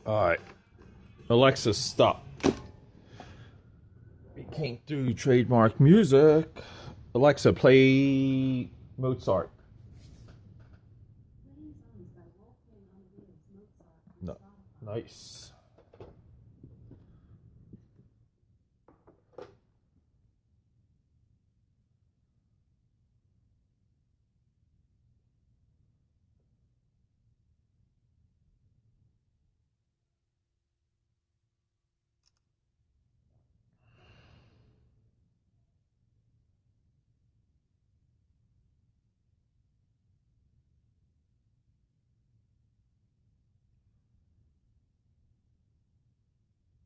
Alright. Alexa, stop. We can't do trademark music. Alexa, play Mozart. No. Nice.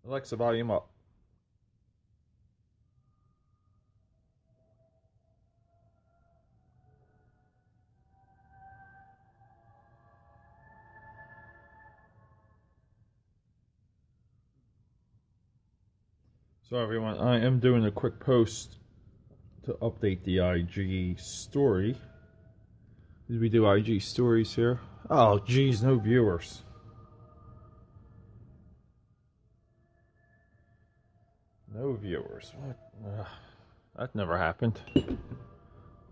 Alexa, volume up. So everyone, I am doing a quick post to update the IG story. Did we do IG stories here? Oh geez, no viewers. No viewers. What? That never happened. We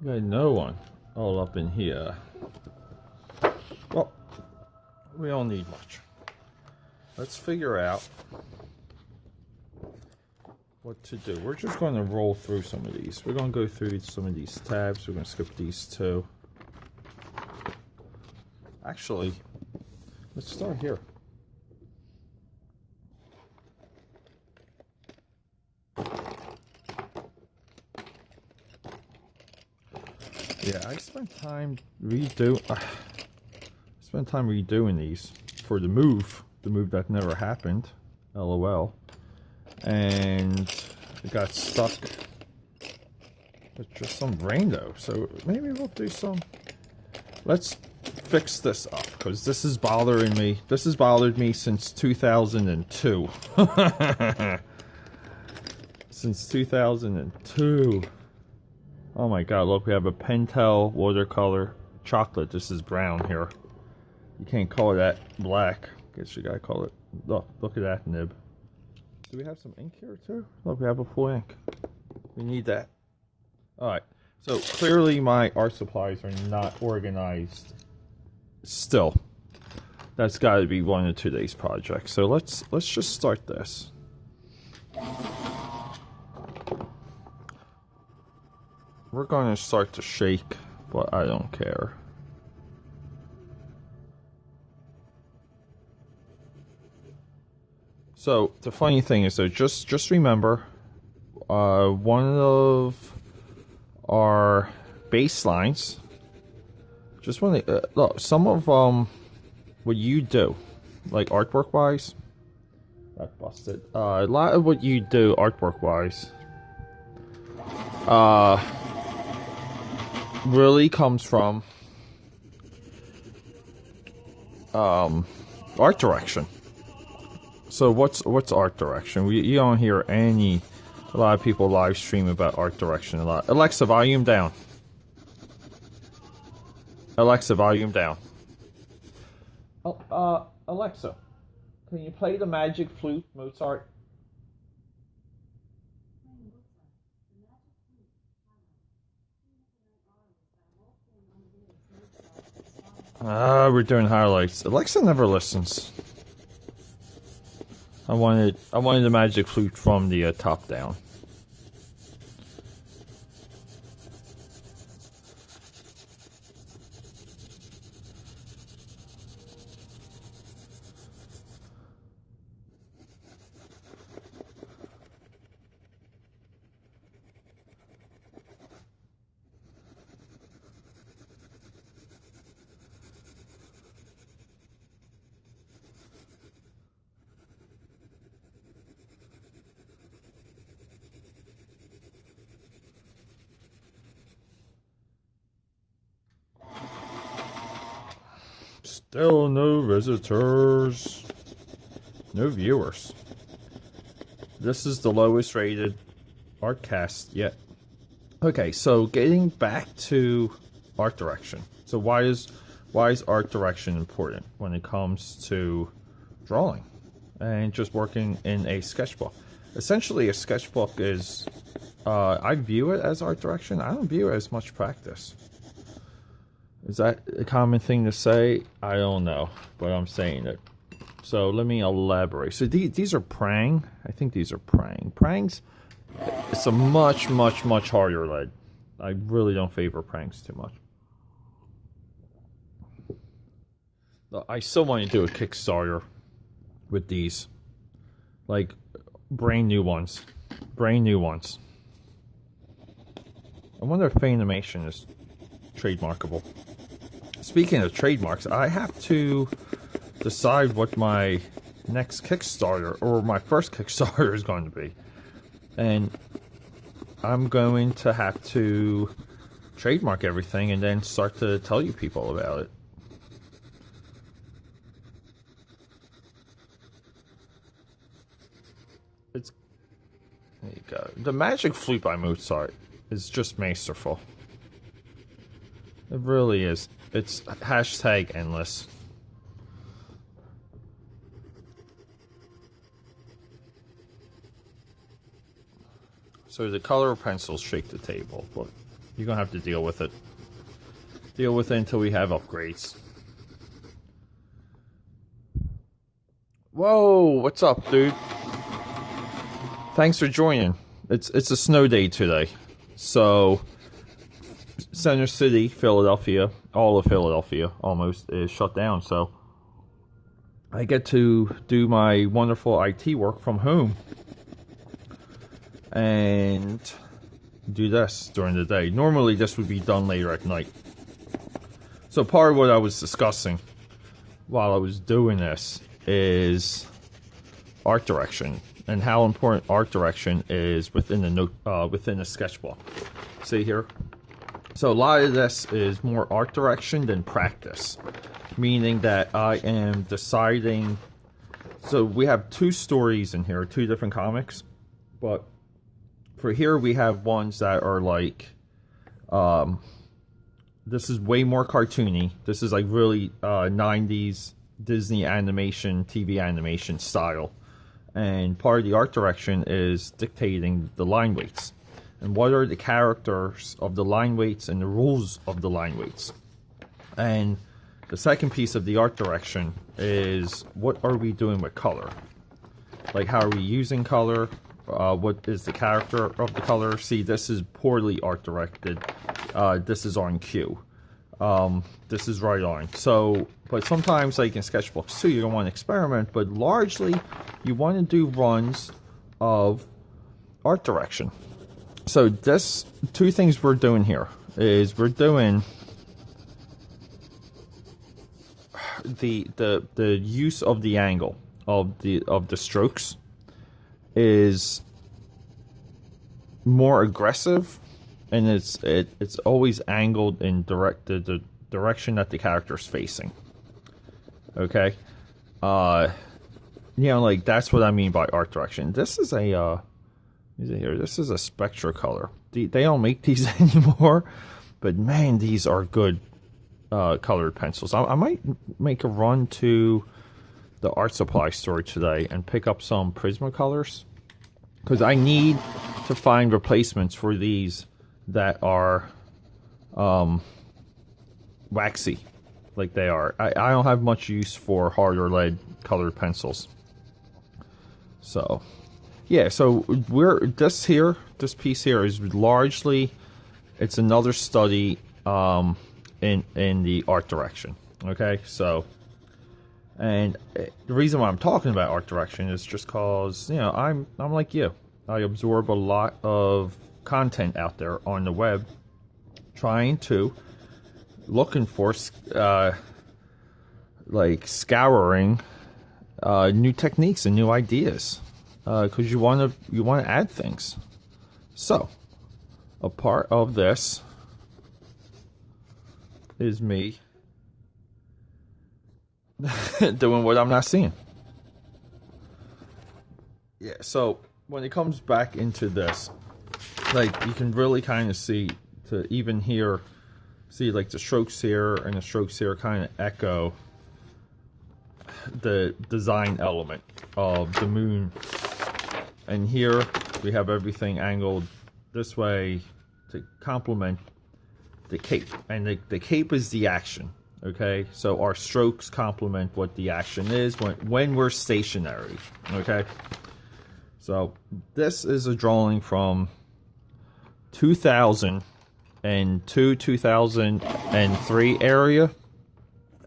got no one all up in here. Well, we don't need much. Let's figure out what to do. We're just going to roll through some of these. We're going to go through some of these tabs. We're going to skip these two. Actually, let's start here. Yeah, I spent time redoing these for the move that never happened. LOL. And it got stuck with just some rain though. So maybe we'll do some. Let's fix this up because this is bothering me. This has bothered me since 2002. Since 2002. Oh my god, look, we have a Pentel watercolor chocolate. This is brown here. You can't call that black. Guess you gotta call it. Look at that nib. Do we have some ink here too? Look, we have a full ink. We need that. Alright, so clearly my art supplies are not organized still. That's gotta be one of today's projects. So let's just start this. We're going to start to shake, but I don't care. So the funny thing is though, just remember, one of our baselines. Just want to look, some of what you do, like artwork wise. That busted. A lot of what you do artwork wise. Really comes from art direction. So what's art direction? You don't hear a lot of people live stream about art direction a lot. Alexa, volume down. Alexa, volume down. Oh, Alexa, can you play the Magic Flute, Mozart? We're doing highlights. Alexa never listens. I wanted the Magic Flute from the top down. Still no visitors. No viewers. This is the lowest rated Artcast yet. Okay, so getting back to art direction. So why is art direction important when it comes to drawing? and just working in a sketchbook. Essentially, a sketchbook is, I view it as art direction. I don't view it as much practice. Is that a common thing to say? I don't know, but I'm saying it. So let me elaborate. So these are prang. I think these are prang. Prangs, it's a much harder lead. I really don't favor prangs too much. I still want to do a Kickstarter with these. Like, brand new ones. Brand new ones. I wonder if Fanimation is trademarkable. Speaking of trademarks, I have to decide what my next Kickstarter, or my first Kickstarter, is going to be. And I'm going to have to trademark everything and then start to tell you people about it. There you go. The Magic Flute by Mozart is just masterful. It really is. It's hashtag endless. So the color pencils shake the table, but you're gonna have to deal with it. Deal with it until we have upgrades. Whoa, what's up, dude? Thanks for joining. It's a snow day today, so Center City, Philadelphia, all of Philadelphia almost is shut down. So I get to do my wonderful IT work from home and do this during the day. Normally this would be done later at night. So part of what I was discussing while I was doing this is art direction and how important art direction is within the sketchbook. See here? So a lot of this is more art direction than practice, meaning that I am deciding. So we have two stories in here, two different comics, but for here we have ones that are like, this is way more cartoony. This is like really 90s Disney animation, TV animation style. And part of the art direction is dictating the line weights. And what are the characters of the line weights and the rules of the line weights. And the second piece of the art direction is what are we doing with color? Like how are we using color? What is the character of the color? See, this is poorly art directed. This is on cue. This is right on. So, but sometimes like in sketchbooks too, you don't want to experiment, but largely you want to do runs of art direction. So this, two things we're doing here is we're doing the use of the angle of the strokes is more aggressive, and it's always angled in the direction that the character is facing. Okay, you know, like that's what I mean by art direction. This is a is it here? This is a Spectra color. They don't make these anymore, but man, these are good colored pencils. I might make a run to the art supply store today and pick up some Prismacolors, because I need to find replacements for these that are waxy like they are. I don't have much use for harder lead colored pencils. So yeah, so this piece here is largely, it's another study in the art direction. Okay, so, and the reason why I'm talking about art direction is just cause, you know, I'm like you. I absorb a lot of content out there on the web, looking for like scouring new techniques and new ideas, because you want to add things. So a part of this is me doing what I'm not seeing. Yeah, so when it comes back into this, like you can really kind of see, to even here, see like the strokes here and the strokes here kind of echo the design element. of the moon. And here we have everything angled this way to complement the cape. And the cape is the action, okay? So our strokes complement what the action is when we're stationary, okay? So this is a drawing from 2002, 2003 area.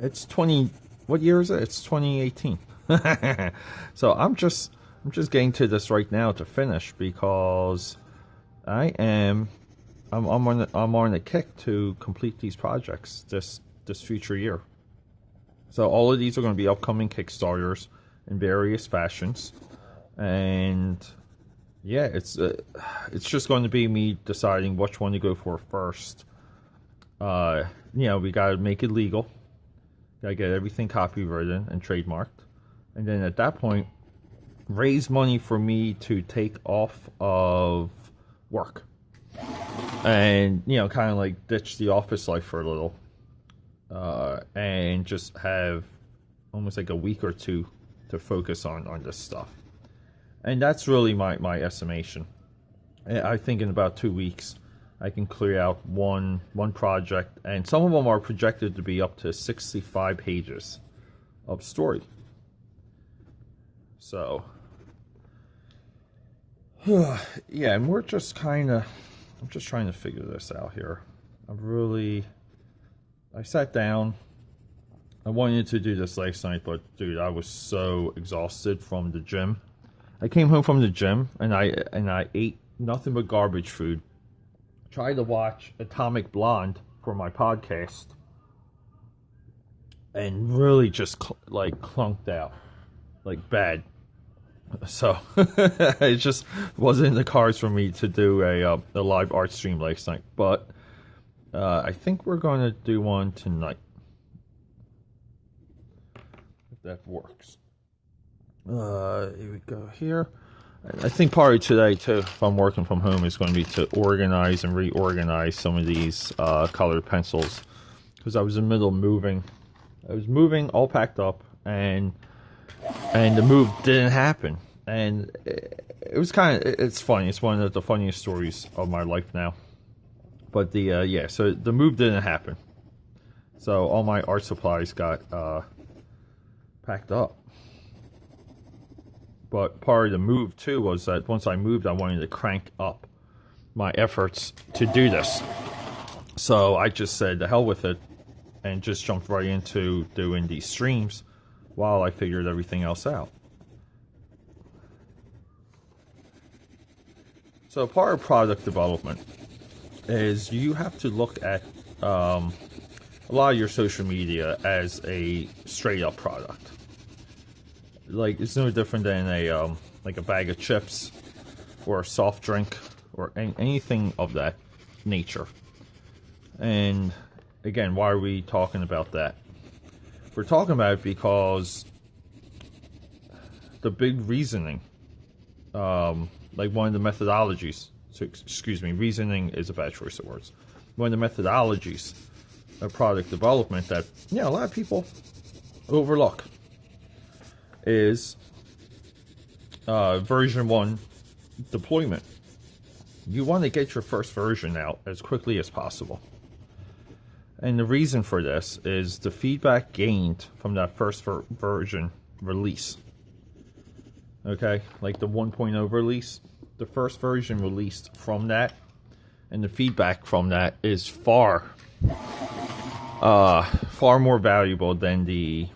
It's 20, what year is it? It's 2018. So I'm just getting to this right now to finish because I'm on a kick to complete these projects this future year. So all of these are going to be upcoming Kickstarters in various fashions, and yeah, it's just going to be me deciding which one to go for first. You know, we got to make it legal. Got to get everything copywritten and trademarked, and then at that point, raise money for me to take off of work. And, you know, kind of like ditch the office life for a little. And just have almost like a week or two to focus on this stuff. And that's really my estimation. I think in about 2 weeks, I can clear out one project. And some of them are projected to be up to 65 pages of story. So, yeah, and we're just kind of... I'm just trying to figure this out here. I sat down. I wanted to do this last night, but dude, I was so exhausted from the gym. I came home from the gym and I ate nothing but garbage food. Tried to watch Atomic Blonde for my podcast, and really just like clunked out, like bad. So it just wasn't in the cards for me to do a live art stream last night, but I think we're going to do one tonight, if that works. Here we go here. I think part of today too, if I'm working from home, is going to be to organize and reorganize some of these colored pencils, because I was in the middle of moving. I was moving, all packed up, and the move didn't happen. And it was it's funny. It's one of the funniest stories of my life now. But so the move didn't happen. So all my art supplies got packed up. But part of the move too was that once I moved, I wanted to crank up my efforts to do this. So I just said, the hell with it, and just jumped right into doing these streams while I figured everything else out. So part of product development is you have to look at a lot of your social media as a straight up product. Like, it's no different than a like a bag of chips or a soft drink or anything of that nature. And again, why are we talking about that? We're talking about it because the big reasoning, like one of the methodologies, reasoning is a bad choice of words. One of the methodologies of product development that, you know, a lot of people overlook is version 1 deployment. You want to get your first version out as quickly as possible. And the reason for this is the feedback gained from that first version release. Okay, like the 1.0 release, the first version released from that, and the feedback from that is far more valuable than the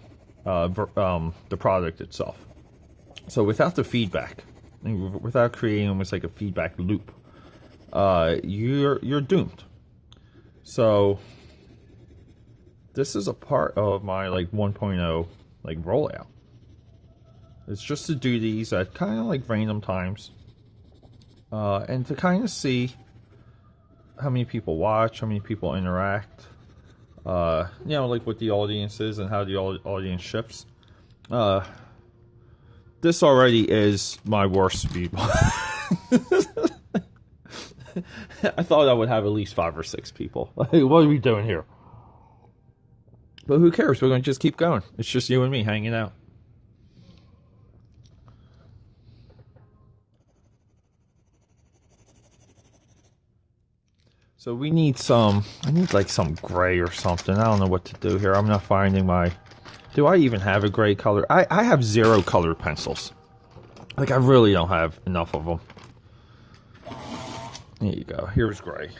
product itself. So without the feedback, and without creating almost like a feedback loop, you're doomed. So this is a part of my like 1.0 like rollout. It's just to do these at kind of like random times, and to kind of see how many people watch, how many people interact, you know, like what the audience is and how the audience shifts. This already is my worst speed. I thought I would have at least 5 or 6 people. Like, what are we doing here? But who cares? We're going to just keep going. It's just you and me hanging out. So we need some, I need like some gray or something. I don't know what to do here. I'm not finding my, do I even have a gray color? I have 0 colored pencils. Like, I really don't have enough of them. There you go. Here's gray.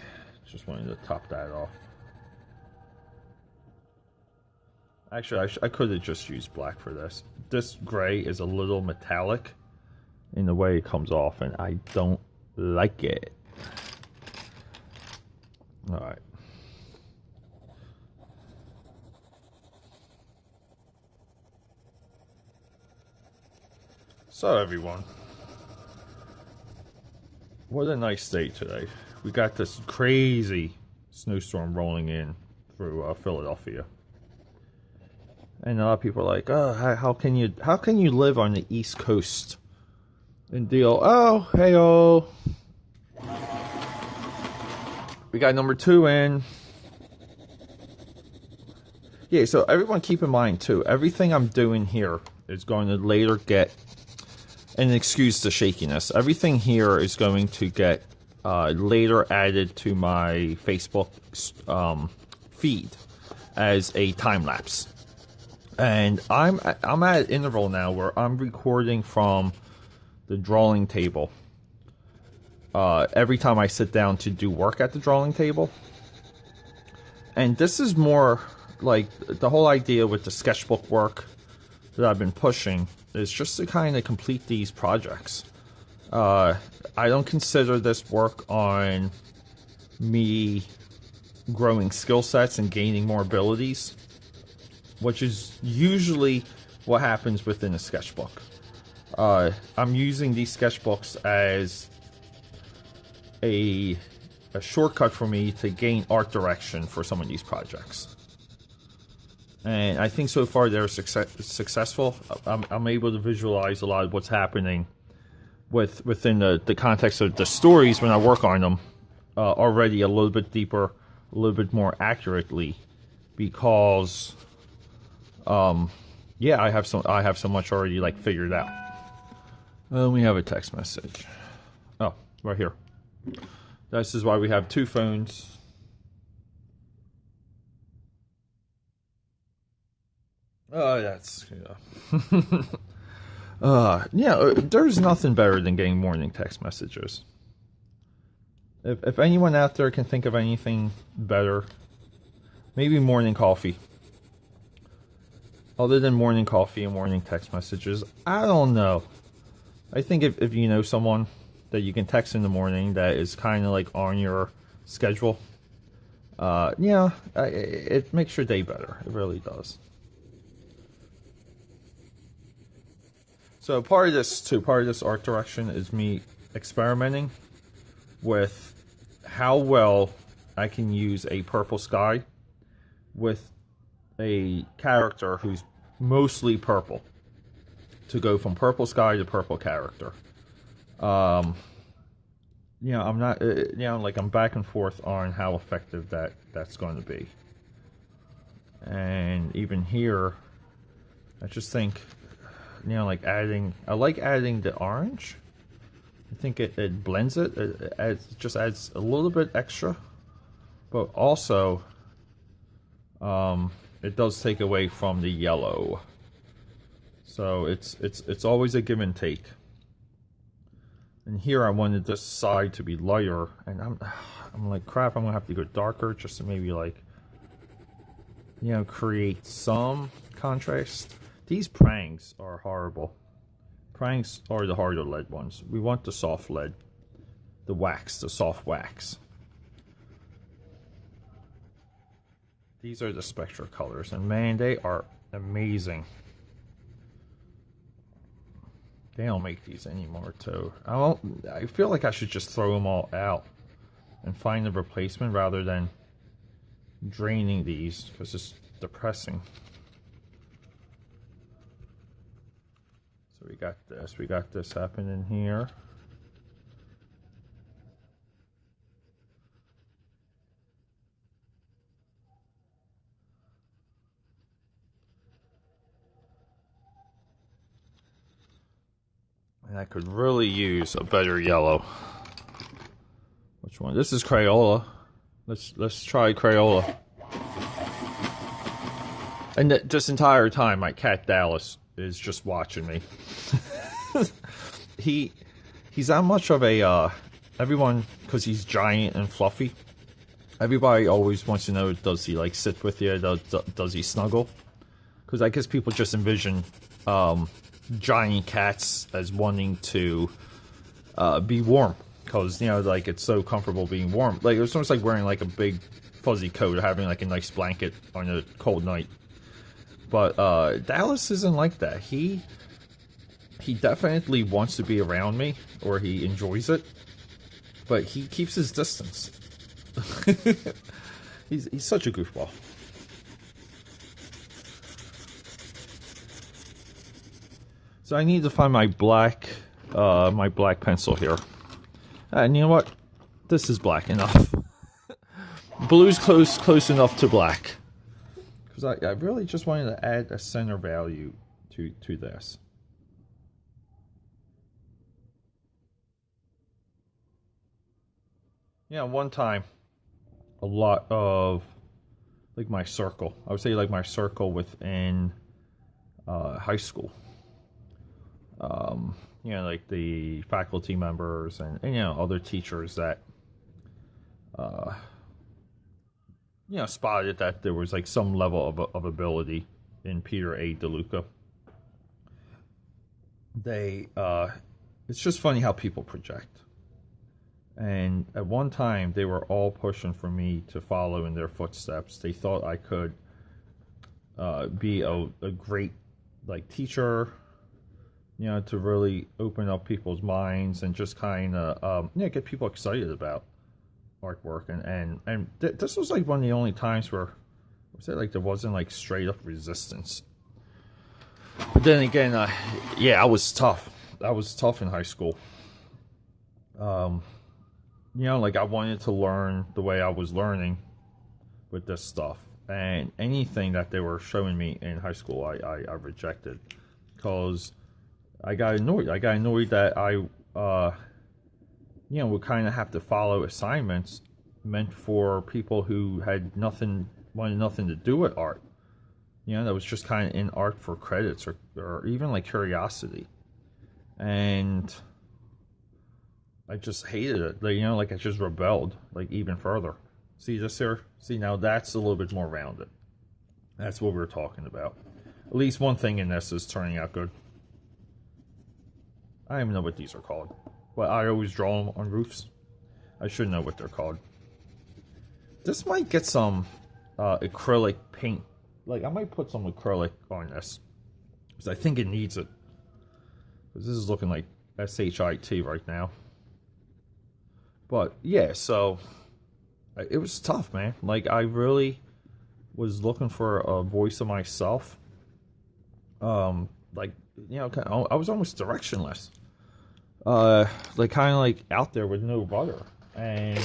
Just wanted to top that off. Actually, I could have just used black for this. This gray is a little metallic in the way it comes off, and I don't like it. Alright. So everyone, what a nice day today. We got this crazy snowstorm rolling in through Philadelphia. And a lot of people are like, oh, how can you live on the East Coast and deal? Oh, hey-oh. We got number 2 in. Yeah, so everyone keep in mind, too, everything I'm doing here is going to later get, and excuse the shakiness, everything here is going to get later added to my Facebook feed as a time-lapse. And I'm at an interval now where I'm recording from the drawing table. Every time I sit down to do work at the drawing table. And this is more like the whole idea with the sketchbook work that I've been pushing is just to kind of complete these projects. I don't consider this work on me growing skill sets and gaining more abilities, which is usually what happens within a sketchbook. I'm using these sketchbooks as a shortcut for me to gain art direction for some of these projects. And I think so far they're successful. I'm able to visualize a lot of what's happening within the context of the stories when I work on them already a little bit deeper, a little bit more accurately, because yeah, I have so much already like figured out. We have a text message. Oh, right here. This is why we have 2 phones. Oh, that's yeah. Yeah, there's nothing better than getting morning text messages. If anyone out there can think of anything better, maybe morning coffee. Other than morning coffee and morning text messages, I don't know. I think if you know someone that you can text in the morning that is kind of like on your schedule, yeah, it makes your day better. It really does. So part of this art direction is me experimenting with how well I can use a purple sky with a character who's mostly purple to go from purple sky to purple character. You know, I'm not, you know, like I'm back and forth on how effective that's going to be. And even here, I just think, you know, like I like adding the orange. I think it blends it. It just adds a little bit extra, but also it does take away from the yellow. So it's always a give and take. And here I wanted this side to be lighter, and I'm like, crap, I'm gonna have to go darker just to maybe like, you know, create some contrast. These prangs are horrible. Prangs are the harder lead ones. We want the soft lead, the wax, the soft wax. These are the Spectra colors, and man, they are amazing. They don't make these anymore, too. I feel like I should just throw them all out and find a replacement rather than draining these, because it's depressing. So we got this happening here. And I could really use a better yellow. Which one? This is Crayola. Let's try Crayola. And this entire time, my cat Dallas is just watching me. He's not much of a everyone, because he's giant and fluffy. Everybody always wants to know, does he like sit with you? Does he snuggle? Because I guess people just envision giant cats as wanting to be warm, because like it's so comfortable being warm. Like it's almost like wearing like a big fuzzy coat or having like a nice blanket on a cold night. But Dallas isn't like that. He definitely wants to be around me, or he enjoys it, but he keeps his distance. he's such a goofball. So I need to find my black pencil here. And you know what? This is black enough. Blue's close enough to black. Because I really just wanted to add a center value to this. Yeah, one time, a lot of like my circle. I would say like my circle within high school. Like the faculty members and other teachers that spotted that there was like some level of ability in Peter A. DeLuca. It's just funny how people project. And at one time, they were all pushing for me to follow in their footsteps. They thought I could be a great like teacher, to really open up people's minds and just kind of get people excited about artwork. And this was like one of the only times where I would say like there wasn't like straight up resistance. But then again, I was tough. I was tough in high school. Like I wanted to learn the way I was learning with this stuff, and anything that they were showing me in high school, I rejected, because I got annoyed. I got annoyed that I, would kind of have to follow assignments meant for people who wanted nothing to do with art. That was just kind of in art for credits or even like curiosity, and I just hated it. Like I just rebelled, like even further. See this here? See, now that's a little bit more rounded. That's what we were talking about. At least one thing in this is turning out good. I don't even know what these are called, but I always draw them on roofs. I should know what they're called. This might get some acrylic paint. Like I might put some acrylic on this, because I think it needs it. Because this is looking like SHIT right now. But yeah, so it was tough, man. Like I really was looking for a voice of myself. I was almost directionless. Like kind of like out there with no rudder. And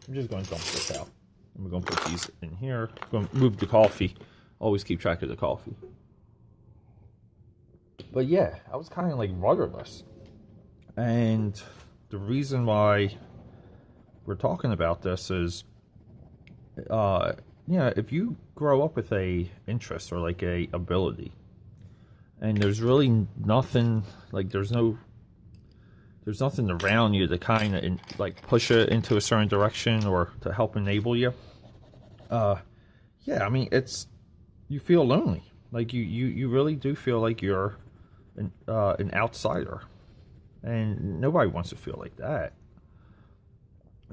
I'm just going to dump this out. And we're going to put these in here. I'm going to move the coffee. Always keep track of the coffee. But yeah, I was kind of like rudderless. And the reason why we're talking about this is, if you grow up with a interest or like a ability, and there's really nothing, like there's nothing around you to kind of like push it into a certain direction or to help enable you. You feel lonely. Like you really do feel like you're an outsider, and nobody wants to feel like that.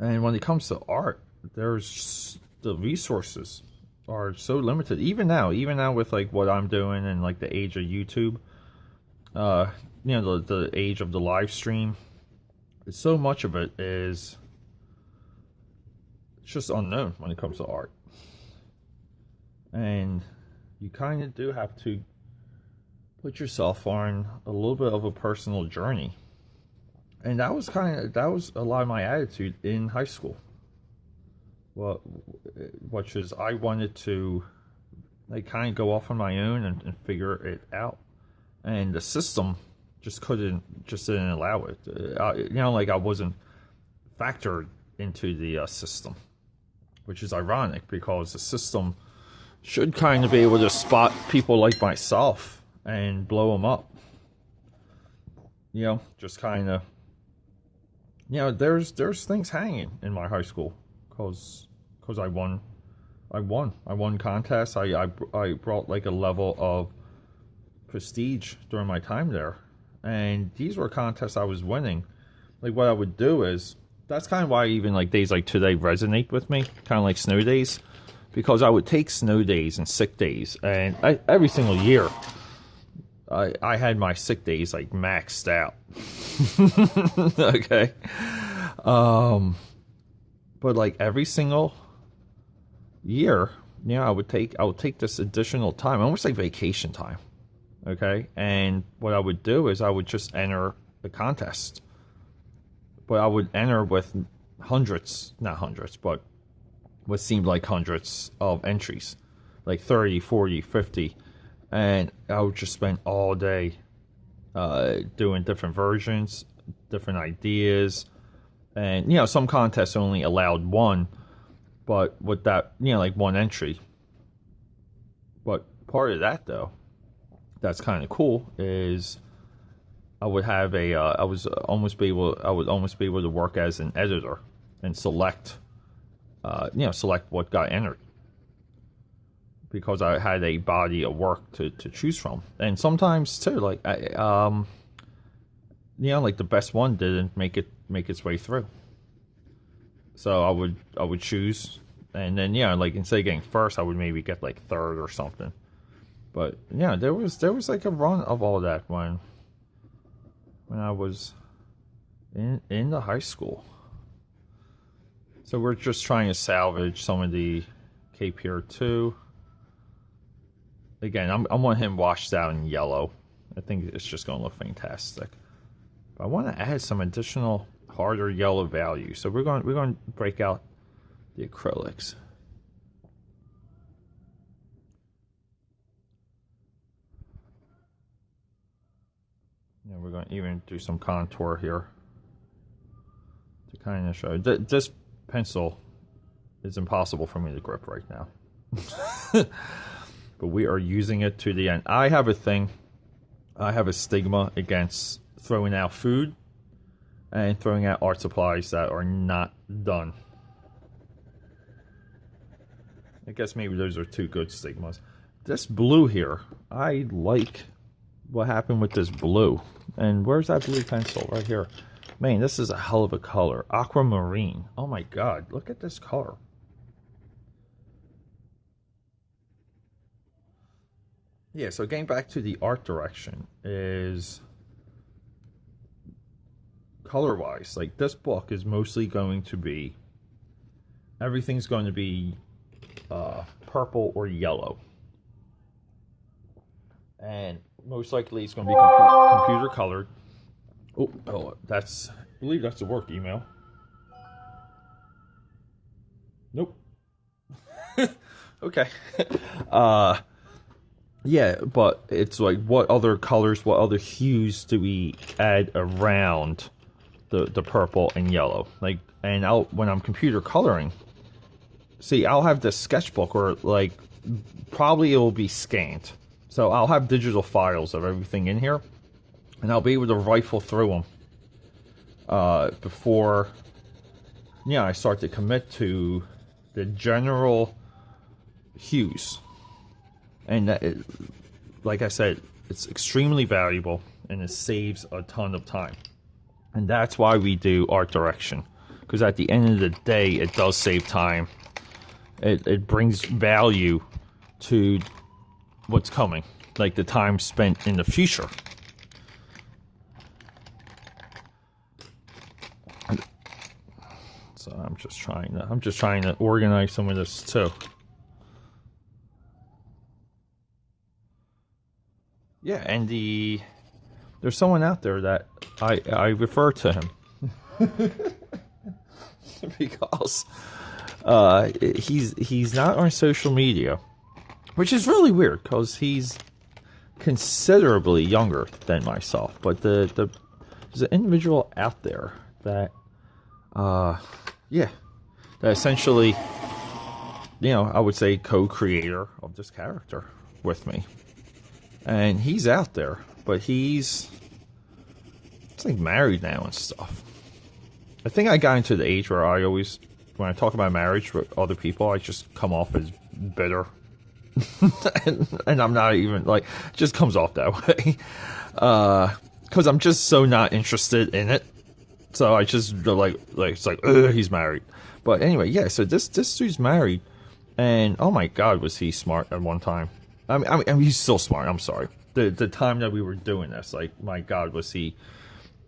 And when it comes to art, the resources are so limited. Even now with like what I'm doing and like the age of YouTube, the age of the live stream, so much of it is just unknown when it comes to art. And you kind of do have to put yourself on a little bit of a personal journey. And that was a lot of my attitude in high school. Well, which is I wanted to like kind of go off on my own and figure it out. And the system just didn't allow it. Like I wasn't factored into the system. which is ironic because the system should kind of be able to spot people like myself and blow them up. You know, just kind of, you know, there's things hanging in my high school because I won contests. I brought like a level of prestige during my time there, and these were contests I was winning. Like, what I would do is, that's kind of why even like days like today resonate with me, kind of like snow days, because I would take snow days and sick days, and every single year I had my sick days like maxed out. Okay. But like every single year, you know, I would take this additional time, almost like vacation time. Okay. And what I would do is I would just enter the contest, but I would enter with hundreds, not hundreds, but what seemed like hundreds of entries, like 30, 40, 50. And I would just spend all day doing different versions, different ideas. And, you know, some contests only allowed one, but with that, you know, like one entry. But part of that, though, that's kind of cool, is I would have I would almost be able to work as an editor and select, you know, select what got entered, because I had a body of work to choose from. And sometimes too, like you know, like the best one didn't make its way through. So I would choose, and then, yeah, like instead of getting first, I would maybe get like third or something. But yeah, there was like a run of all that when I was in the high school. So we're just trying to salvage some of the Cape here too. Again, I want him washed out in yellow. I think it's just going to look fantastic. But I want to add some additional harder yellow value. So we're going to break out the acrylics. And we're going to even do some contour here to kind of show. This pencil is impossible for me to grip right now. But we are using it to the end. I have a stigma against throwing out food and throwing out art supplies that are not done. I guess maybe those are two good stigmas. This blue here, I like what happened with this blue. And where's that blue pencil? Right here. Man, this is a hell of a color. Aquamarine. Oh my god, look at this color. Yeah, so getting back to the art direction is, color-wise, like this book is mostly going to be, everything's going to be purple or yellow. And most likely it's going to be computer colored. Oh, I believe that's a work email. Nope. Okay. Yeah, but it's like, what other colors, what other hues do we add around the purple and yellow? Like, and when I'm computer coloring, see, I'll have this sketchbook, or like, probably it will be scanned. So I'll have digital files of everything in here, and I'll be able to rifle through them before, yeah, I start to commit to the general hues. And that, like I said, it's extremely valuable, and it saves a ton of time. And that's why we do art direction, because at the end of the day, it does save time. It brings value to what's coming, like the time spent in the future. So I'm just trying to organize some of this too. Yeah, and there's someone out there that I refer to him because he's not on social media, which is really weird because he's considerably younger than myself. But there's an individual out there that that essentially you know, I would say co-creator of this character with me. And he's out there, but it's like married now and stuff. I think I got into the age where I always, when I talk about marriage with other people, I just come off as bitter. and I'm not even, like, it just comes off that way. Because I'm just so not interested in it. So I just, like it's like, he's married. But anyway, yeah, so this dude's married. And, oh my God, was he smart at one time. I mean, he's still smart, I'm sorry. The time that we were doing this, like, my God, was he,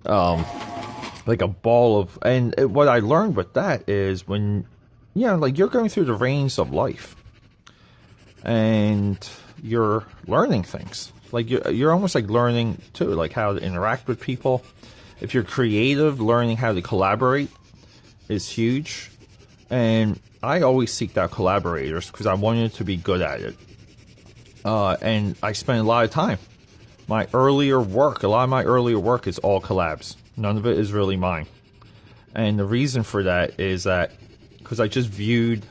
like a ball of, and what I learned with that is when, you know, like, you're going through the reins of life. And you're learning things. Like, you're almost like learning, too, like how to interact with people. If you're creative, learning how to collaborate is huge. And I always seek out collaborators because I wanted to be good at it. And I spent a lot of time. A lot of my earlier work is all collabs. None of it is really mine. And the reason for that is that because I just viewed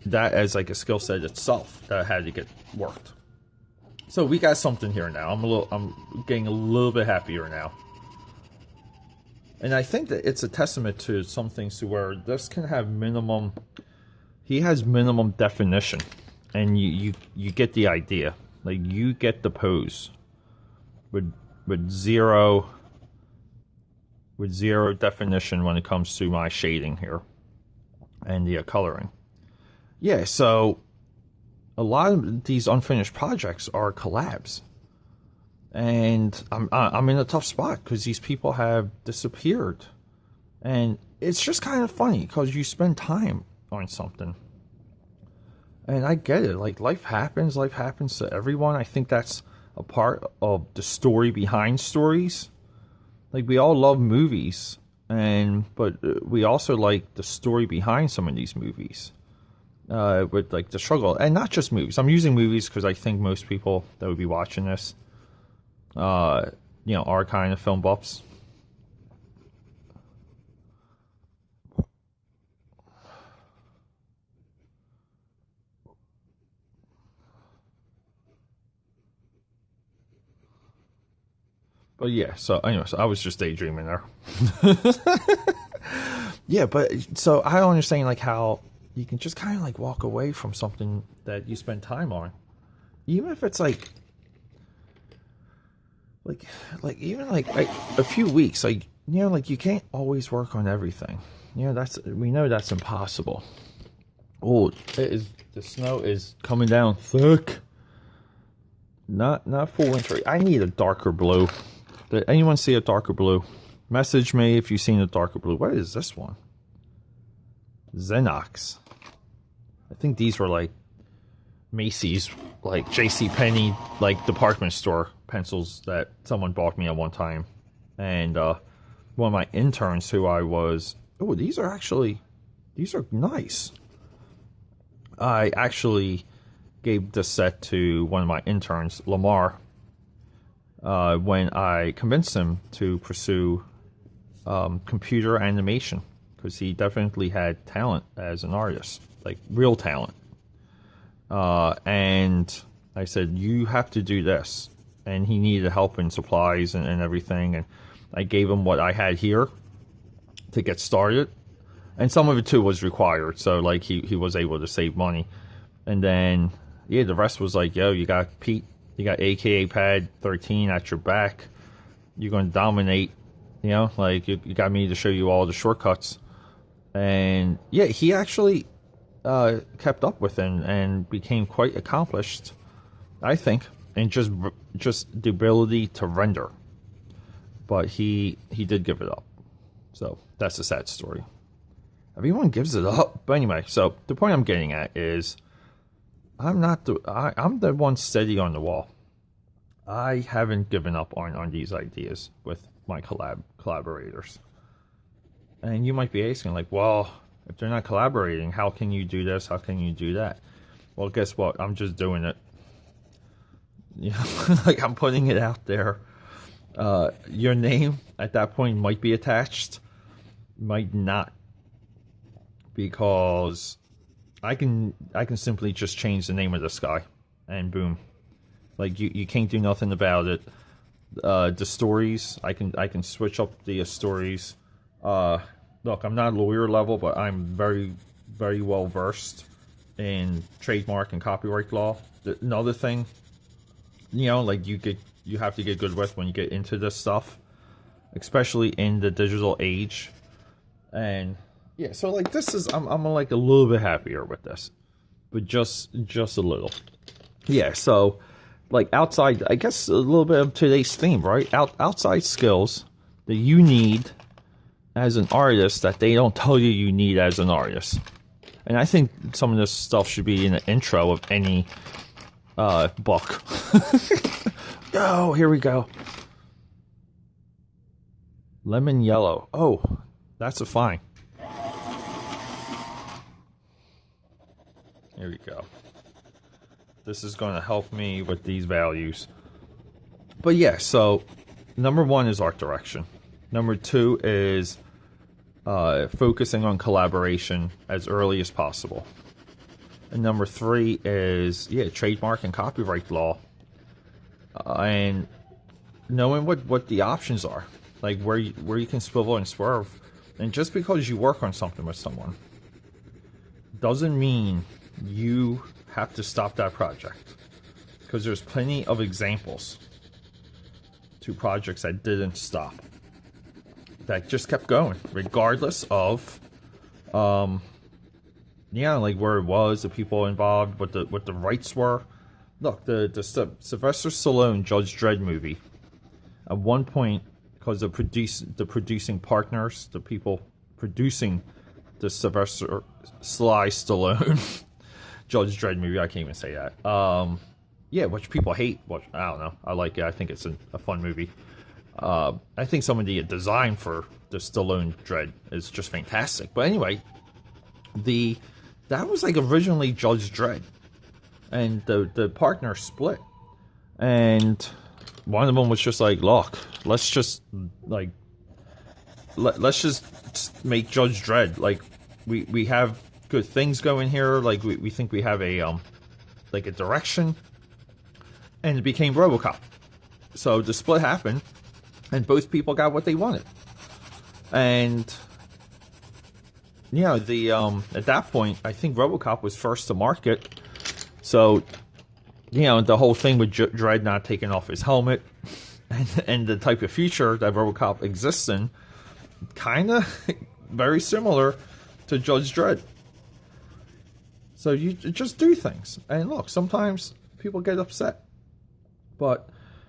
that as like a skill set itself that had to get worked. So we got something here now. I'm getting a little bit happier now. And I think that it's a testament to some things to where this can have minimum, he has minimum definition. And you get the idea. Like, you get the pose with zero definition when it comes to my shading here and the coloring. Yeah, so a lot of these unfinished projects are collabs. And I'm in a tough spot because these people have disappeared. And it's just kind of funny because you spend time on something. And I get it. Like, life happens to everyone. I think that's a part of the story behind stories. Like, we all love movies, but we also like the story behind some of these movies. With like the struggle, and not just movies. I'm using movies because I think most people that would be watching this, you know, are kind of film buffs. But yeah, so anyway, so I was just daydreaming there. Yeah, but so I don't understand like how you can just kind of like walk away from something that you spend time on, even if it's like even like a few weeks. Like, you know, like you can't always work on everything. You know, we know that's impossible. Oh, the snow is coming down thick. Not full wintry. I need a darker blue. Did anyone see a darker blue? Message me if you've seen a darker blue. What is this one? Xenox. I think these were like Macy's, like JCPenney, like department store pencils that someone bought me at one time. And one of my interns who I was, oh, these are nice. I actually gave this set to one of my interns, Lamar, when I convinced him to pursue computer animation. Because he definitely had talent as an artist, like real talent. And I said, you have to do this. And he needed help in supplies and everything. And I gave him what I had here to get started. And some of it, too, was required. So, like, he was able to save money. And then, yeah, the rest was like, yo, you got Pete, you got AKAPAD 13 at your back. You're going to dominate, you know? Like, you got me to show you all the shortcuts. And yeah, he actually kept up with it and became quite accomplished, I think, and just the ability to render. But he did give it up. So that's a sad story. Everyone gives it up. But anyway, so the point I'm getting at is I'm the one steady on the wall. I haven't given up on these ideas with my collaborators. And you might be asking, like, well, if they're not collaborating, how can you do this? How can you do that? Well, guess what? I'm just doing it. You know, like, I'm putting it out there. Your name at that point might be attached, might not, because I can simply just change the name of this guy, and boom. Like you can't do nothing about it. The stories, I can switch up the stories. Look, I'm not lawyer level, but I'm very, very well versed in trademark and copyright law. Another thing, like you have to get good with when you get into this stuff, especially in the digital age. And yeah, so like this is I'm like a little bit happier with this, but just a little. Yeah, so like outside, I guess a little bit of today's theme, right? Outside skills that you need as an artist that they don't tell you need as an artist. And I think some of this stuff should be in the intro of any book. Oh, here we go. Lemon yellow. Oh, that's a fine. Here we go. This is going to help me with these values. But yeah, so number 1 is art direction. Number 2 is focusing on collaboration as early as possible. And number 3 is, trademark and copyright law. And knowing what the options are. Like where you can swivel and swerve. And just because you work on something with someone doesn't mean you have to stop that project. Because there's plenty of examples to projects that didn't stop. That just kept going, regardless of, like where it was, the people involved, what the rights were. Look, the Sylvester Stallone Judge Dredd movie, at one point, because the producing partners, the people producing the Sylvester Sly Stallone Judge Dredd movie, I can't even say that. Which people hate. Which I don't know. I like it. I think it's a fun movie. I think some of the design for the Stallone Dredd is just fantastic. But anyway, that was like originally Judge Dredd, and the partner split, and one of them was just like, look, let's just make Judge Dredd. Like we have good things going here. Like we think we have a direction, and it became RoboCop. So the split happened. And both people got what they wanted. And, at that point, I think RoboCop was first to market. So, the whole thing with Dredd not taking off his helmet and the type of future that RoboCop exists in, kind of very similar to Judge Dredd. So you just do things. And look, sometimes people get upset. But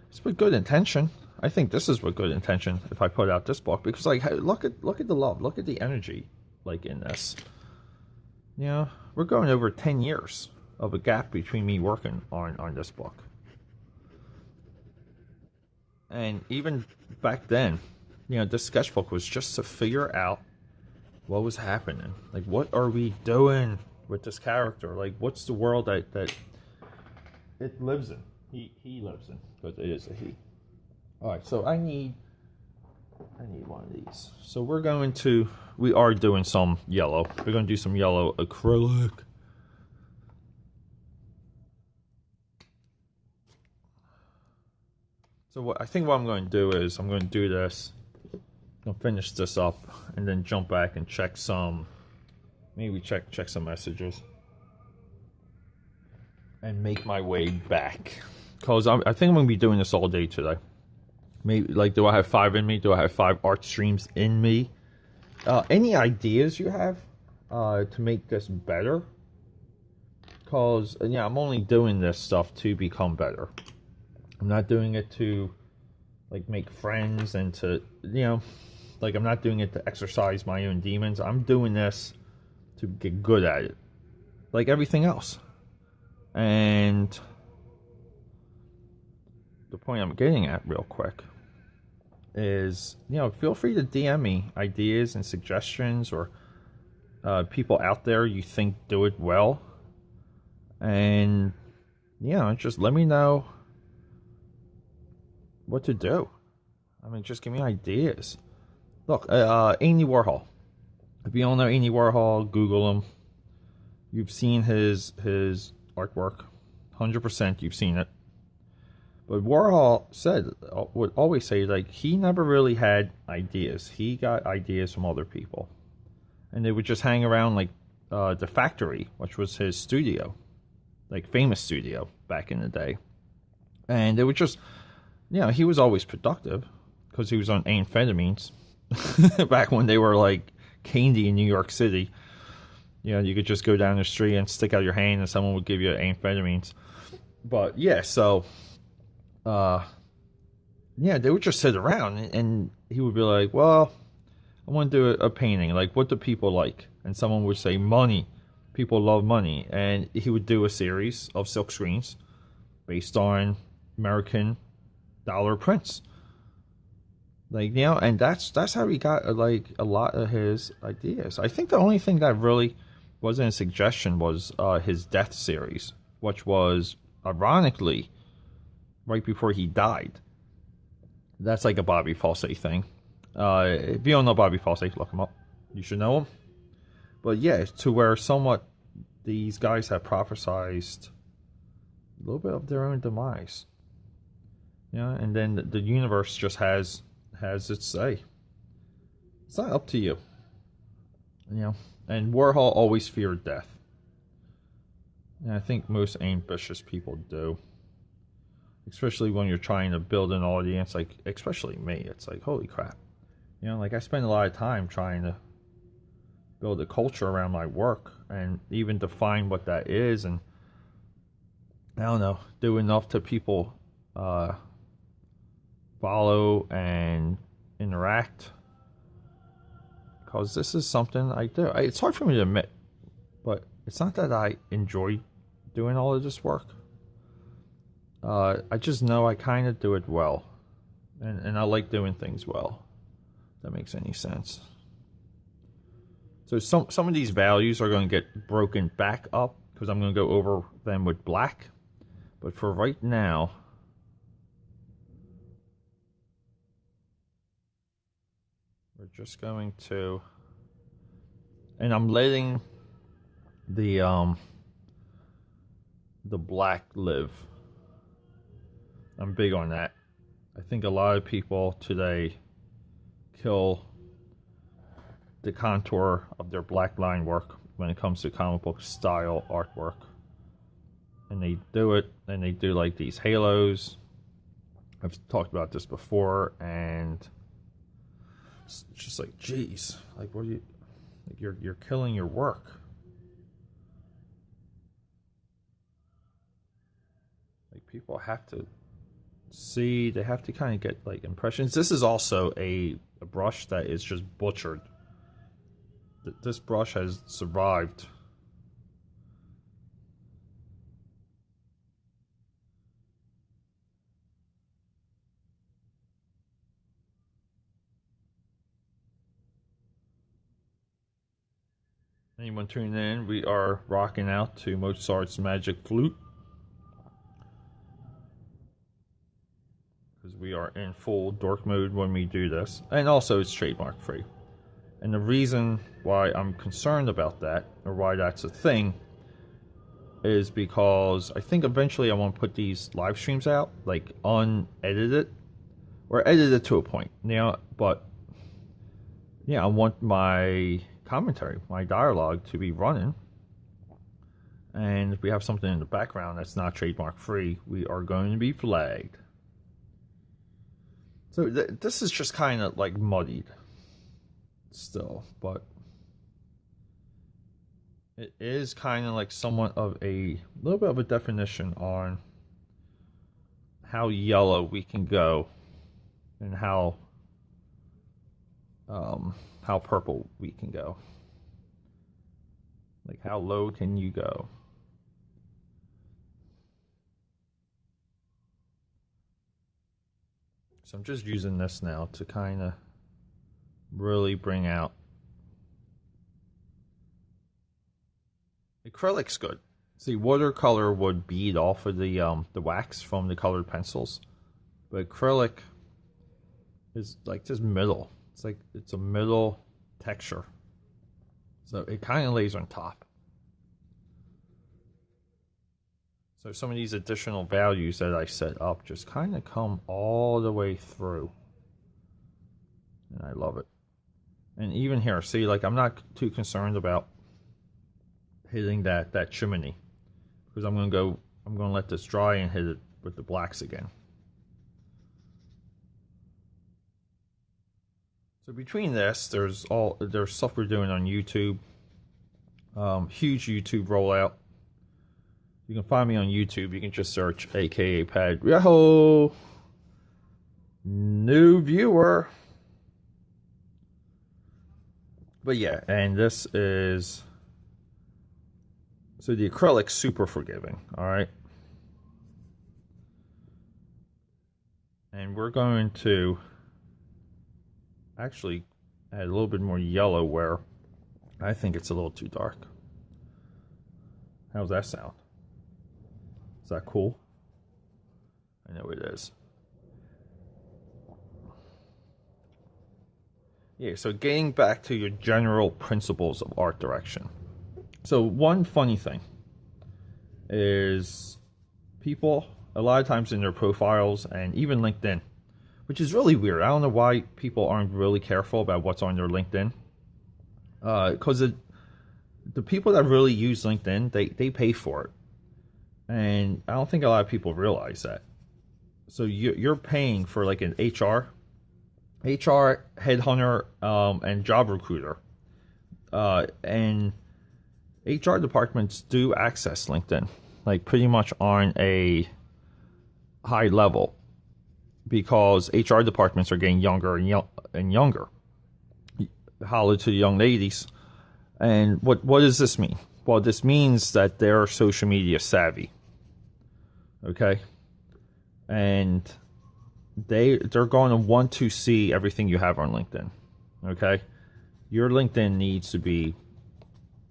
it's with good intention. I think this is with good intention if I put out this book, because like look at the love, look at the energy like in this. We're going over 10 years of a gap between me working on this book. And even back then, this sketchbook was just to figure out what was happening. Like, what are we doing with this character? Like, what's the world that it lives in? He lives in, because it is a he. Alright, so I need one of these. So we are doing some yellow. We're going to do some yellow acrylic. So I think what I'm going to do is I'm going to do this. I'm going to finish this up and then jump back and check some some messages. And make my way back. Because I think I'm going to be doing this all day today. Maybe, like, do I have 5 in me? Do I have 5 art streams in me? Any ideas you have to make this better? Because, I'm only doing this stuff to become better. I'm not doing it to, like, make friends and to, like, I'm not doing it to exercise my own demons. I'm doing this to get good at it. Like everything else. And the point I'm getting at real quick is, feel free to DM me ideas and suggestions, or people out there you think do it well. And, just let me know what to do. I mean, just give me ideas. Look, Andy Warhol. If you don't know Andy Warhol, Google him. You've seen his artwork, 100%. You've seen it. But Warhol would always say, like, he never really had ideas. He got ideas from other people, and they would just hang around like the factory, which was his studio, like famous studio back in the day. And they would just, he was always productive because he was on amphetamines back when they were like candy in New York City. You could just go down the street and stick out your hand and someone would give you amphetamines. But so they would just sit around and he would be like, well, I want to do a painting. Like, what do people like? And someone would say money. People love money. And he would do a series of silk screens based on American dollar prints. Like, and that's how he got like a lot of his ideas. I think the only thing that really wasn't a suggestion was his Death series, which was ironically right before he died. That's like a Bobby Falsey thing. If you don't know Bobby Falsey, look him up. You should know him. But yeah, to where somewhat these guys have prophesized a little bit of their own demise. And then the universe just has its say. It's not up to you. And Warhol always feared death. And I think most ambitious people do. Especially when you're trying to build an audience, like, especially me. It's like, holy crap. Like, I spend a lot of time trying to build a culture around my work and even define what that is, and I don't know, do enough to people follow and interact, because this is something I do. It's hard for me to admit, but it's not that I enjoy doing all of this work. I just know I kind of do it well, and I like doing things well. If that makes any sense. So some of these values are going to get broken back up because I'm going to go over them with black. But for right now, we're just going to, and I'm letting the black live. I'm big on that. I think a lot of people today kill the contour of their black line work when it comes to comic book style artwork. And they do it, and they do like these halos. I've talked about this before, and it's just like, geez, like, what are you, like, you're killing your work. Like, people have to see, they have to kind of get like impressions. This is also a brush that is just butchered. This brush has survived. Anyone tuning in, we are rocking out to Mozart's Magic Flute, because we are in full dork mode when we do this, and also it's trademark free. And the reason why I'm concerned about that, or why that's a thing, is because I think eventually I want to put these live streams out, like, unedited, or edited to a point, but yeah, I want my commentary, my dialogue to be running, and if we have something in the background that's not trademark free, we are going to be flagged. So this is just kind of like muddied still, but it is kind of like somewhat of a little bit of a definition on how yellow we can go and how purple we can go. Like, how low can you go? So I'm just using this now to kind of really bring out. Acrylic's good. See, watercolor would bead off of the wax from the colored pencils, but acrylic is like this middle. It's like it's a middle texture, so it kind of lays on top. So some of these additional values that I set up just kind of come all the way through. And I love it. And even here, see, like I'm not too concerned about hitting that chimney, because I'm gonna let this dry and hit it with the blacks again. So between this, there's stuff we're doing on YouTube. Huge YouTube rollout. You can find me on YouTube. You can just search AKAPAD. Yahoo! New viewer. But yeah, and this is, so the acrylic's super forgiving, all right? And we're going to actually add a little bit more yellow where I think it's a little too dark. How's that sound? Is that cool? I know it is. Yeah, so getting back to your general principles of art direction. So one funny thing is people, a lot of times in their profiles and even LinkedIn, which is really weird. I don't know why people aren't really careful about what's on their LinkedIn. Because the people that really use LinkedIn, they pay for it. And I don't think a lot of people realize that. So you're paying for like an HR headhunter, and job recruiter. And HR departments do access LinkedIn, like pretty much on a high level, because HR departments are getting younger and younger. Holler to the young ladies. And what does this mean? Well, this means that they're social media savvy. Okay? And they're going to want to see everything you have on LinkedIn. Okay? Your LinkedIn needs to be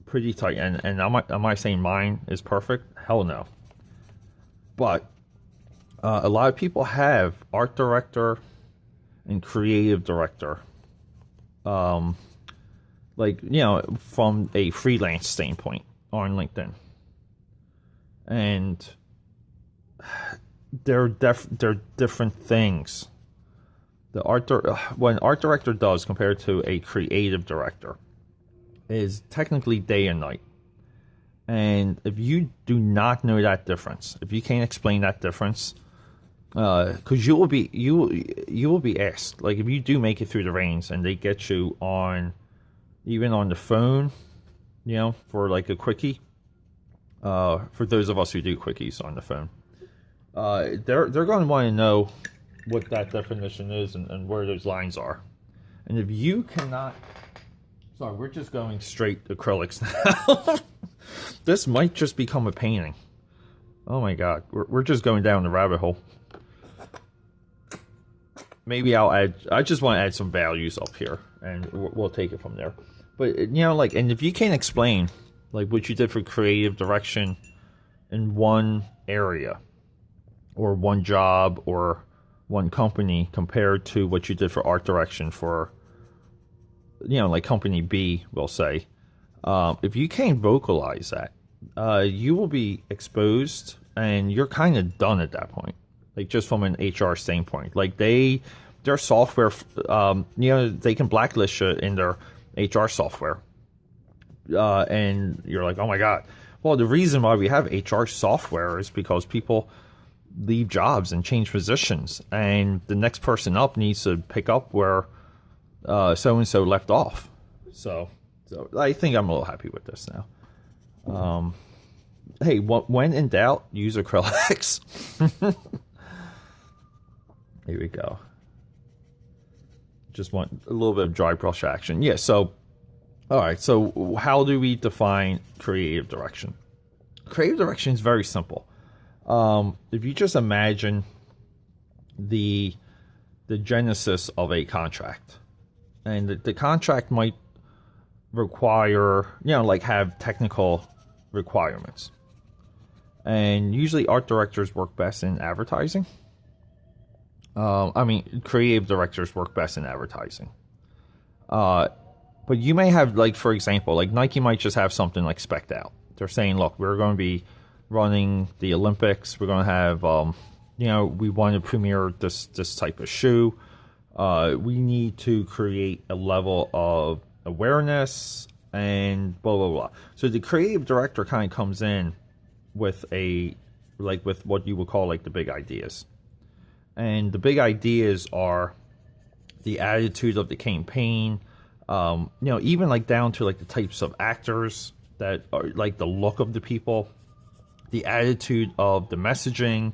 pretty tight. And am I saying mine is perfect? Hell no. But a lot of people have art director and creative director, like, you know, from a freelance standpoint on LinkedIn. And they're different things. What an art director does compared to a creative director is technically day and night. And if you do not know that difference, if you can't explain that difference, because you will be asked, like if you do make it through the reins and they get you on, even on the phone, you know, for like a quickie, for those of us who do quickies on the phone, they're going to want to know what that definition is and where those lines are. And if you cannot, sorry, we're just going straight acrylics now. This might just become a painting. Oh my god, we're just going down the rabbit hole. Maybe I just want to add some values up here, and we'll take it from there. But, you know, like, and if you can't explain, like, what you did for creative direction in one area, or one job, or one company, compared to what you did for art direction for, you know, like company B, we'll say, if you can't vocalize that, you will be exposed, and you're kind of done at that point. Like, just from an HR standpoint, like their software, you know, they can blacklist you in their HR software, and you're like, oh my god. Well, the reason why we have HR software is because people leave jobs and change positions, and the next person up needs to pick up where so and so left off. So I think I'm a little happy with this now. Hey, when in doubt, use acrylics. Here we go. Just want a little bit of dry brush action. Yeah, so, all right, so how do we define creative direction? Creative direction is very simple. If you just imagine the genesis of a contract, and the contract might require, you know, like have technical requirements. And usually art directors work best in advertising. Creative directors work best in advertising. But you may have, like, for example, like Nike might just have something like spec'd out. They're saying, look, we're going to be running the Olympics. We're going to have, you know, we want to premiere this type of shoe. We need to create a level of awareness and blah, blah, blah. So the creative director kind of comes in with with what you would call like the big ideas. And the big ideas are the attitude of the campaign, you know, even like down to like the types of actors that are like the look of the people, the attitude of the messaging.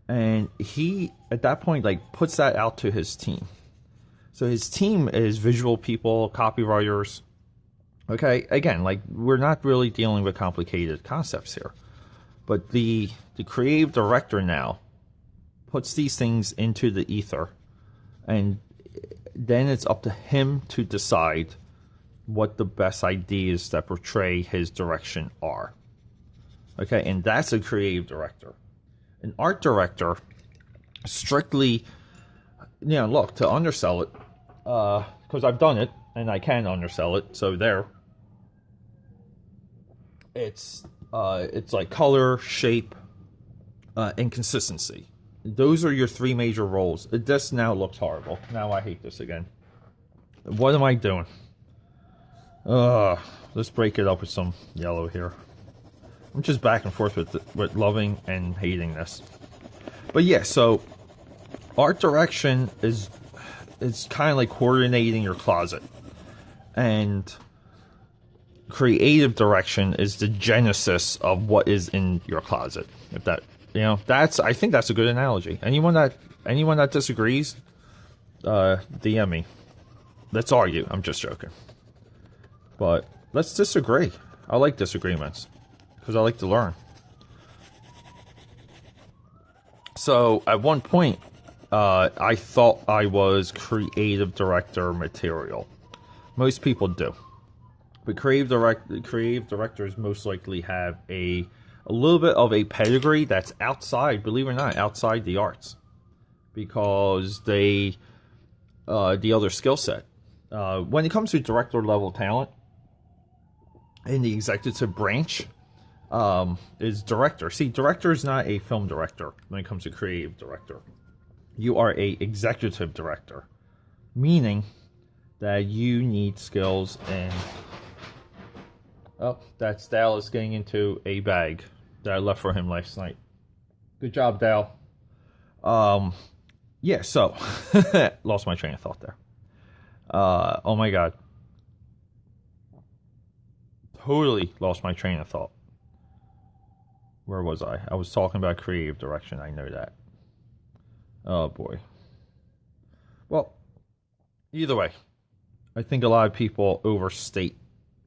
And he, at that point, like puts that out to his team. So his team is visual people, copywriters. Okay, again, like we're not really dealing with complicated concepts here. But the creative director now puts these things into the ether, and then it's up to him to decide what the best ideas that portray his direction are. Okay, and that's a creative director. An art director, strictly, you know, look, to undersell it, because I've done it, and I can undersell it, so there. It's like color, shape, and consistency. Those are your three major roles. This now looks horrible. Now I hate this again. What am I doing? Let's break it up with some yellow here. I'm just back and forth with loving and hating this. But yeah, so art direction is kind of like coordinating your closet. And creative direction is the genesis of what is in your closet. If that, you know, I think that's a good analogy. Anyone that disagrees, DM me. Let's argue. I'm just joking. But let's disagree. I like disagreements because I like to learn. So at one point, I thought I was creative director material. Most people do. But creative directors most likely have a little bit of a pedigree that's outside, believe it or not, outside the arts. Because the other skill set. When it comes to director level talent, in the executive branch, is director. See, director is not a film director when it comes to creative director. You are a executive director, meaning that you need skills in... Oh, that's Dallas getting into a bag that I left for him last night. Good job, Dal. Yeah, so lost my train of thought there. Oh my god. Totally lost my train of thought. Where was I? I was talking about creative direction. I know that. Oh boy. Well, either way, I think a lot of people overstate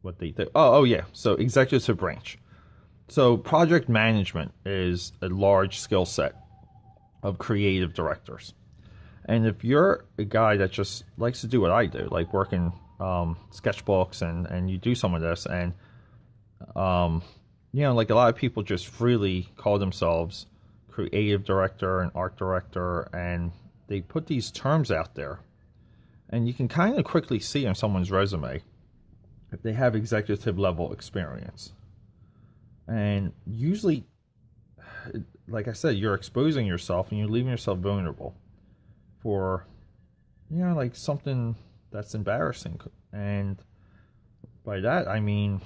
what they do. Oh yeah. So executive branch. So project management is a large skill set of creative directors. And if you're a guy that just likes to do what I do, like working sketchbooks and you do some of this, and you know, like a lot of people just freely call themselves creative director and art director, and they put these terms out there, and you can kind of quickly see on someone's resume if they have executive level experience. And usually, like I said, you're exposing yourself and you're leaving yourself vulnerable for, you know, like something that's embarrassing. And by that, I mean,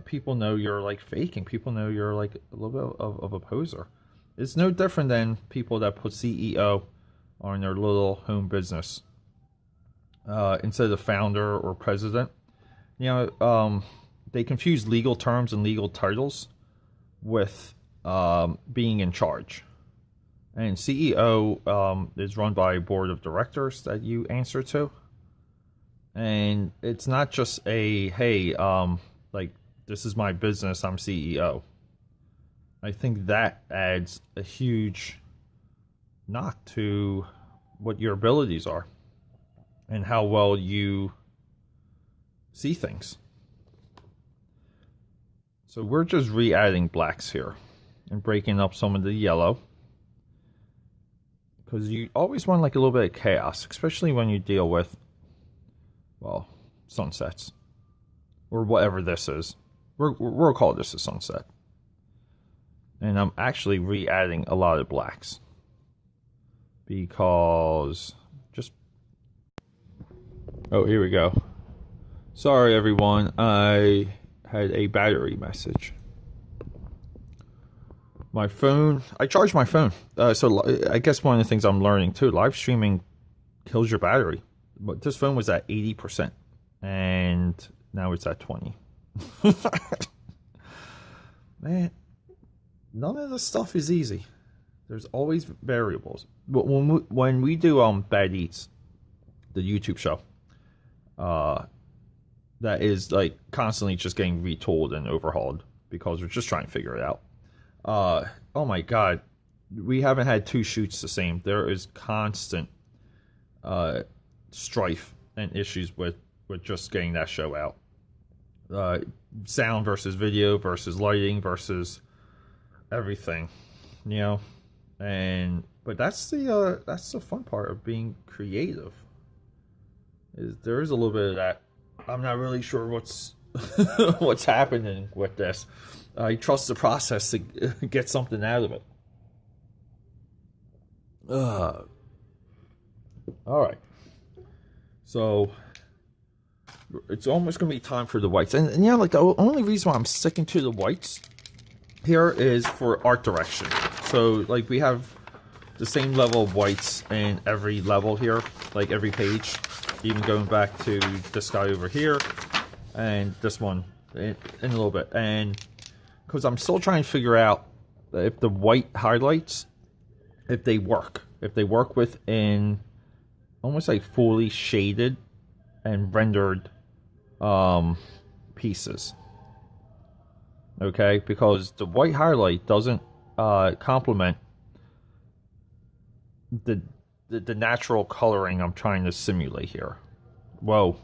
people know you're like faking. People know you're like a little bit of a poser. It's no different than people that put CEO on their little home business instead of founder or president. You know, they confuse legal terms and legal titles with being in charge. And CEO is run by a board of directors that you answer to. And it's not just a, hey, like, this is my business, I'm CEO. I think that adds a huge knock to what your abilities are and how well you see things. So we're just re-adding blacks here and breaking up some of the yellow, because you always want like a little bit of chaos, especially when you deal with, well, sunsets or whatever this is. We'll call this a sunset. And I'm actually re-adding a lot of blacks. Because just... Oh, here we go. Sorry everyone, I had a battery message. My phone, I charged my phone. So I guess one of the things I'm learning too, live streaming kills your battery. But this phone was at 80%. And now it's at 20. Man, none of this stuff is easy. There's always variables. But when we do Bad Eats, the YouTube show, that is like constantly just getting retooled and overhauled because we're just trying to figure it out. Oh my god, we haven't had 2 shoots the same. There is constant strife and issues with just getting that show out. Sound versus video versus lighting versus everything, you know. But that's the fun part of being creative. There is a little bit of that. I'm not really sure what's what's happening with this. I trust the process to get something out of it. All right. So it's almost gonna be time for the whites, and yeah, like the only reason why I'm sticking to the whites here is for art direction. So like we have the same level of whites in every level here, like every page, even going back to this guy over here and this one in a little bit. And because I'm still trying to figure out if the white highlights, if they work within almost like fully shaded and rendered pieces. Okay, because the white highlight doesn't complement the natural coloring I'm trying to simulate here. Whoa,